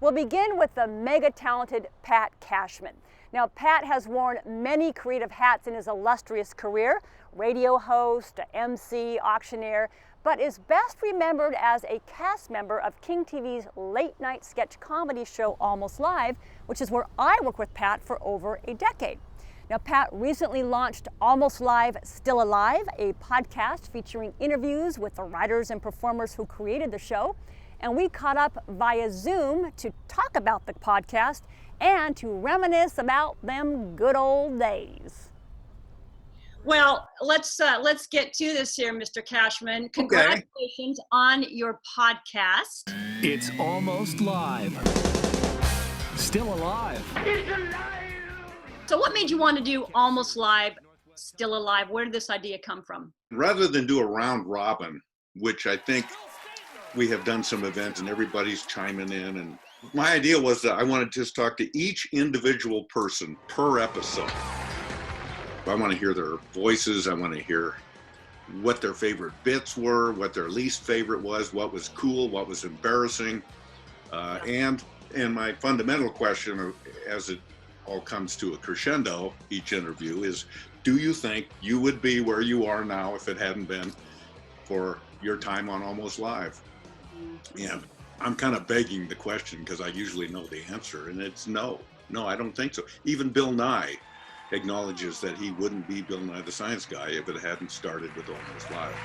We'll begin with the mega talented Pat Cashman. Now, Pat has worn many creative hats in his illustrious career: radio host, MC, auctioneer, but is best remembered as a cast member of King TV's late night sketch comedy show Almost Live, which is where I worked with Pat for over a decade. Now, Pat recently launched Almost Live, Still Alive, a podcast featuring interviews with the writers and performers who created the show. And we caught up via Zoom to talk about the podcast and to reminisce about them good old days. Well, let's get to this here, Mr. Cashman. Congratulations on your podcast. It's Almost Live. Still Alive. It's alive! So what made you want to do Almost Live, Still Alive? Where did this idea come from? Rather than do a round robin, which I think we have done some events and everybody's chiming in, and my idea was that I wanted to just talk to each individual person per episode. I want to hear their voices. I want to hear what their favorite bits were, what their least favorite was, what was cool, what was embarrassing. And my fundamental question, as it all comes to a crescendo, each interview, is, do you think you would be where you are now if it hadn't been for your time on Almost Live? And I'm kind of begging the question because I usually know the answer, and it's no. No, I don't think so. Even Bill Nye acknowledges that he wouldn't be Bill Nye the Science Guy if it hadn't started with Almost Live.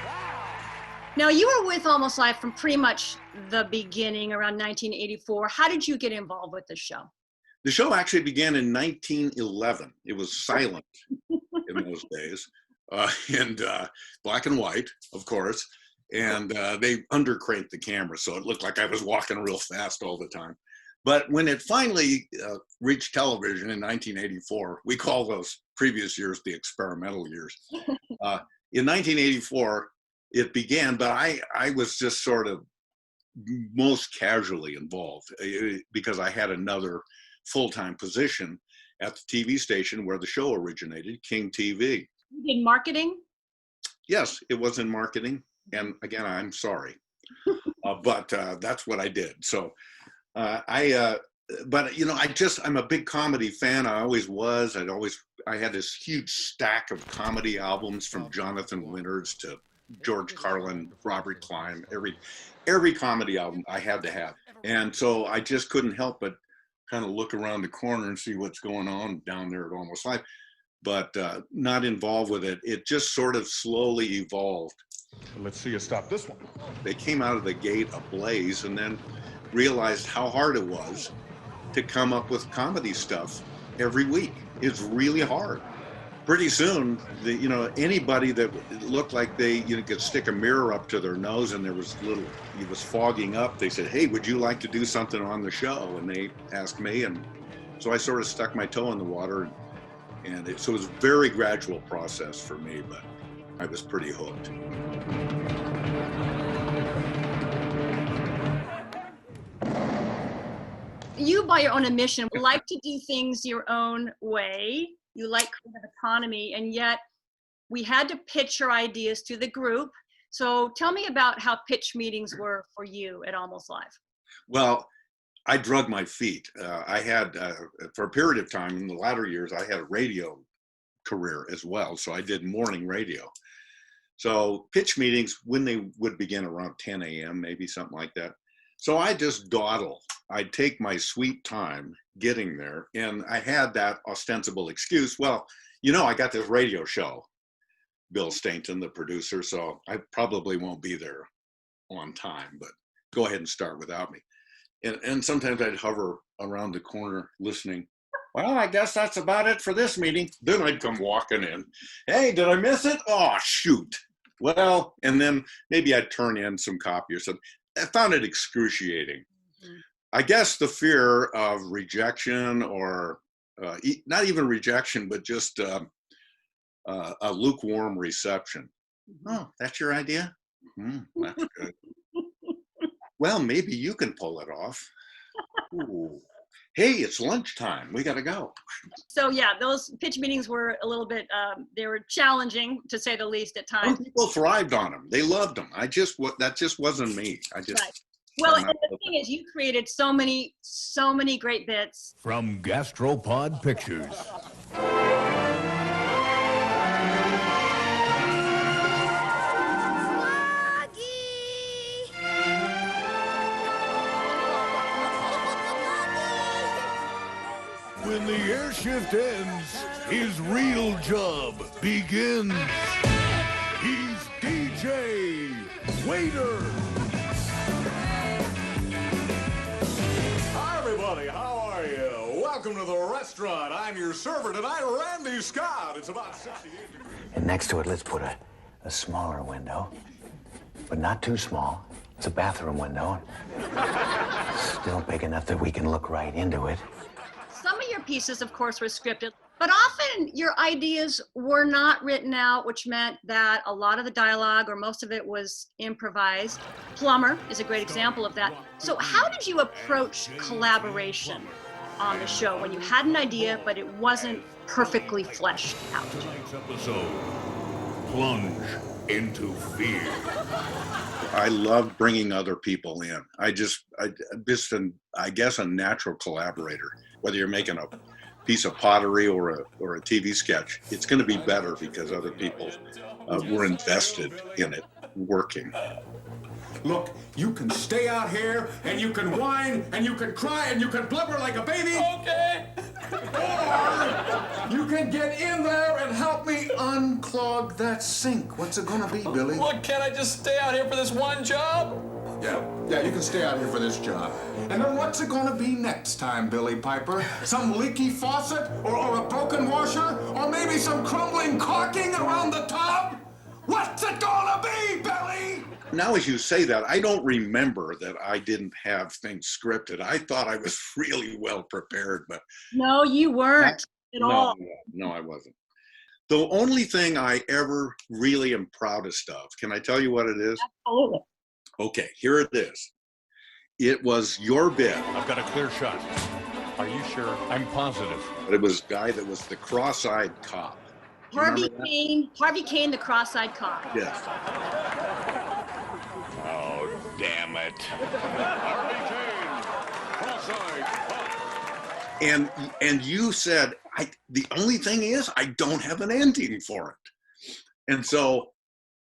Now, you were with Almost Live from pretty much the beginning, around 1984. How did you get involved with the show? The show actually began in 1911. It was silent in those days, and black and white, of course. And they undercranked the camera, so it looked like I was walking real fast all the time. But when it finally reached television in 1984, we call those previous years the experimental years. In 1984, it began, but I was just sort of most casually involved because I had another full-time position at the TV station where the show originated, King TV. You did marketing? Yes, it was in marketing. And again, I'm sorry, but that's what I did. So but you know, I'm a big comedy fan. I always was. I had this huge stack of comedy albums from Jonathan Winters to George Carlin, Robert Klein, every comedy album I had to have. And so I just couldn't help but kind of look around the corner and see what's going on down there at Almost Live, but not involved with it. It just sort of slowly evolved. Let's see you stop this one. They came out of the gate ablaze and then realized how hard it was to come up with comedy stuff every week. It's really hard. Pretty soon, anybody that looked like they could stick a mirror up to their nose and it was fogging up, they said, "Hey, would you like to do something on the show?" And they asked me, and so I sort of stuck my toe in the water, so it was a very gradual process for me, but I was pretty hooked. You, by your own admission, like to do things your own way. You like creative autonomy, and yet we had to pitch your ideas to the group. So tell me about how pitch meetings were for you at Almost Live. Well, I drug my feet. I had, for a period of time in the latter years, I had a radio career as well. So I did morning radio. So pitch meetings, when they would begin around 10 a.m., maybe something like that. So I just dawdle. I'd take my sweet time getting there. And I had that ostensible excuse. Well, I got this radio show, Bill Stainton, the producer, so I probably won't be there on time, but go ahead and start without me. And sometimes I'd hover around the corner listening. Well, I guess that's about it for this meeting. Then I'd come walking in. Hey, did I miss it? Oh, shoot. Well, and then maybe I'd turn in some copy or something. I found it excruciating. Mm-hmm. I guess the fear of rejection or not even rejection, but just a lukewarm reception. Oh, that's your idea? That's good. Well, maybe you can pull it off. Ooh. Hey, it's lunchtime. We got to go. So yeah, those pitch meetings were a little bit, they were challenging to say the least at times. Some people thrived on them. They loved them. That just wasn't me. Right. Well, and the thing is, you created so many great bits. From Gastropod Pictures. When the air shift ends, his real job begins. He's DJ Waiter. Hi, everybody. How are you? Welcome to the restaurant. I'm your server tonight, Randy Scott. It's about 68 degrees. And next to it, let's put a smaller window, but not too small. It's a bathroom window. Still big enough that we can look right into it. Some of your pieces, of course, were scripted, but often your ideas were not written out, which meant that a lot of the dialogue or most of it was improvised. Plumber is a great example of that. So how did you approach collaboration on the show when you had an idea, but it wasn't perfectly fleshed out? Tonight's episode, Plunge into Fear. I love bringing other people in. I guess a natural collaborator. Whether you're making a piece of pottery or a TV sketch, it's going to be better because other people were invested in it, working. Look, you can stay out here, and you can whine, and you can cry, and you can blubber like a baby. Okay. Or you can get in there and help me unclog that sink. What's it gonna be, Billy? What, can't I just stay out here for this one job? Yeah, you can stay out here for this job. And then what's it gonna be next time, Billy Piper? Some leaky faucet, or a broken washer, or maybe some crumbling caulking around the tub? What's it gonna be, Billy? Now, as you say that, I don't remember that I didn't have things scripted. I thought I was really well prepared, but No, you weren't at all. No, I wasn't. The only thing I ever really am proudest of, can I tell you what it is? Absolutely. Okay, here it is. It was your bit. I've got a clear shot. Are you sure? I'm positive. But it was a guy that was the cross-eyed cop. Do you remember that? Harvey Kane, the cross-eyed cop. Yes. Oh, damn it. And you said, the only thing is I don't have an ending for it. And so,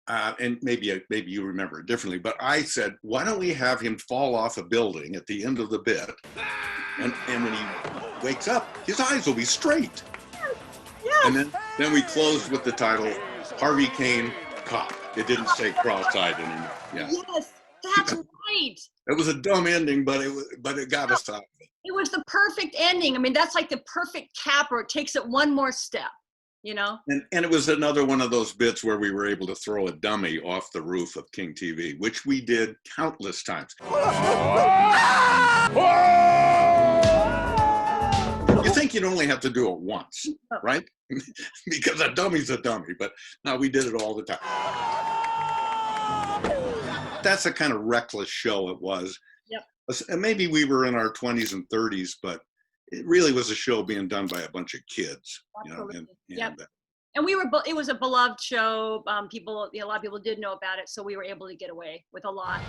and maybe you remember it differently, but I said, why don't we have him fall off a building at the end of the bit, and when he wakes up, his eyes will be straight. Yes. And then we closed with the title, Harvey Kane Cop. It didn't say cross-eyed anymore. Yeah. Yes, that's right. It was a dumb ending, but it got us out of it. It was the perfect ending. I mean, that's like the perfect capper. It takes it one more step, you know? And it was another one of those bits where we were able to throw a dummy off the roof of King TV, which we did countless times. You think you'd only have to do it once, right? Because a dummy's a dummy, but no, we did it all the time. That's the kind of reckless show it was. Yep. And maybe we were in our 20s and 30s, but it really was a show being done by a bunch of kids. Absolutely. You know, Yep. And it was a beloved show. A lot of people did know about it, so we were able to get away with a lot.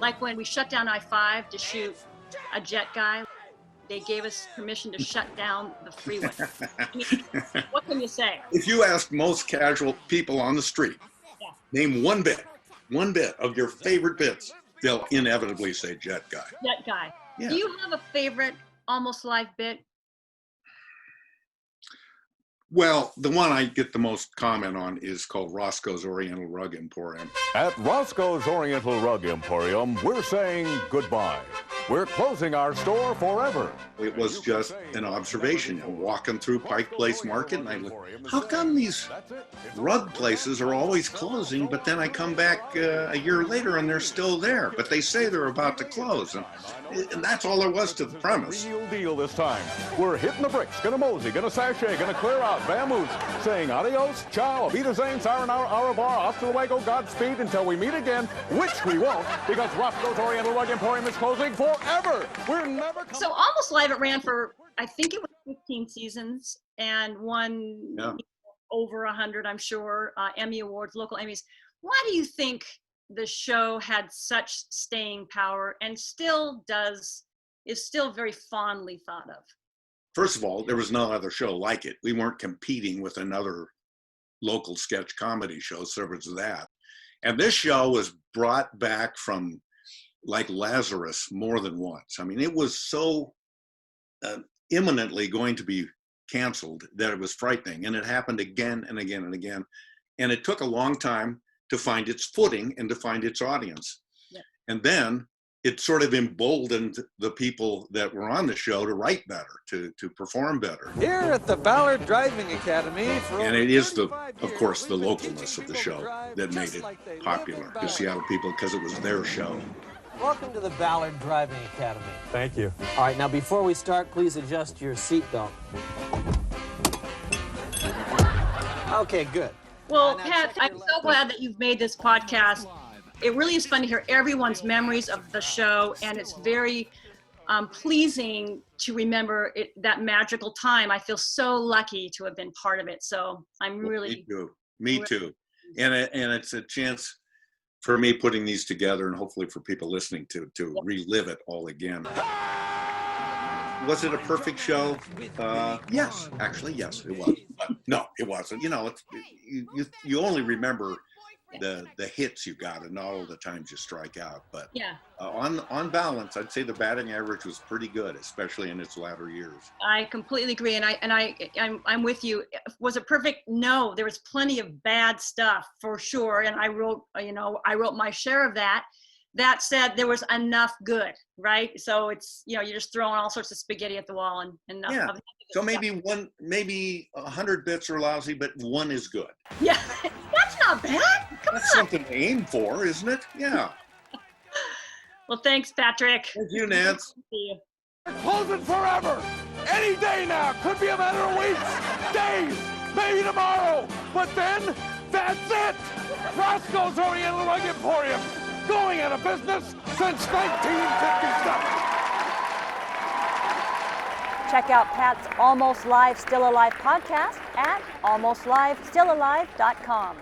Like when we shut down I-5 to shoot a jet guy, they gave us permission to shut down the freeway. I mean, what can you say? If you ask most casual people on the street, name one bit of your favorite bits, they'll inevitably say jet guy. Jet guy. Yeah. Do you have a favorite Almost Live bit? Well, the one I get the most comment on is called Roscoe's Oriental Rug Emporium. At Roscoe's Oriental Rug Emporium, we're saying goodbye. We're closing our store forever. It was just an observation. I'm walking through Pike Place Market, and I look, how come these rug places are always closing, but then I come back a year later and they're still there, but they say they're about to close. And that's all there was to the premise. Real deal this time. We're hitting the bricks, gonna mosey, gonna sashay, gonna clear out, vamoose, saying adios, ciao, Avita Zane, sayonara, arabar, hasta luego, Godspeed, until we meet again, which we won't, because Roscoe's Oriental Rug Emporium is closing forever. We're never coming. So Almost Live, it ran for, I think it was 15 seasons and won over 100, I'm sure, Emmy Awards, local Emmys. Why do you think the show had such staying power and still does, is still very fondly thought of? First of all, there was no other show like it. We weren't competing with another local sketch comedy show, so there was that. And this show was brought back from like Lazarus more than once. I mean, it was so imminently going to be canceled that it was frightening. And it happened again and again and again. And it took a long time to find its footing and to find its audience. Yeah. And then it sort of emboldened the people that were on the show to write better, to perform better. Here at the Ballard Driving Academy. And it is of course, the localness of the show that made it popular to Seattle people because it was their show. Welcome to the Ballard Driving Academy. Thank you. All right, now before we start, please adjust your seatbelt. Okay, good. Well, Pat, I'm so glad that you've made this podcast. It really is fun to hear everyone's memories of the show, and it's very pleasing to remember that magical time. I feel so lucky to have been part of it. So I'm really... Me too. And it's a chance for me putting these together and hopefully for people listening to relive it all again. Was it a perfect show? Yes, actually, yes, it was. But no, it wasn't. You know, you only remember the hits you got and all the times you strike out. But yeah, on balance, I'd say the batting average was pretty good, especially in its latter years. I completely agree, I'm with you. Was it perfect? No, there was plenty of bad stuff for sure, and I wrote my share of that. That said, there was enough good, right? So it's, you're just throwing all sorts of spaghetti at the wall and enough. Yeah. So maybe 100 bits are lousy, but one is good. Yeah, that's not bad. That's something to aim for, isn't it? Yeah. Well, thanks, Patrick. Thank you, Nance. See you. Closing forever. Any day now. Could be a matter of weeks, days, maybe tomorrow. But then, that's it. Roscoe's Oriental Rug Emporium. Going out of business since 1957. Check out Pat's Almost Live, Still Alive podcast at almostlivestillalive.com.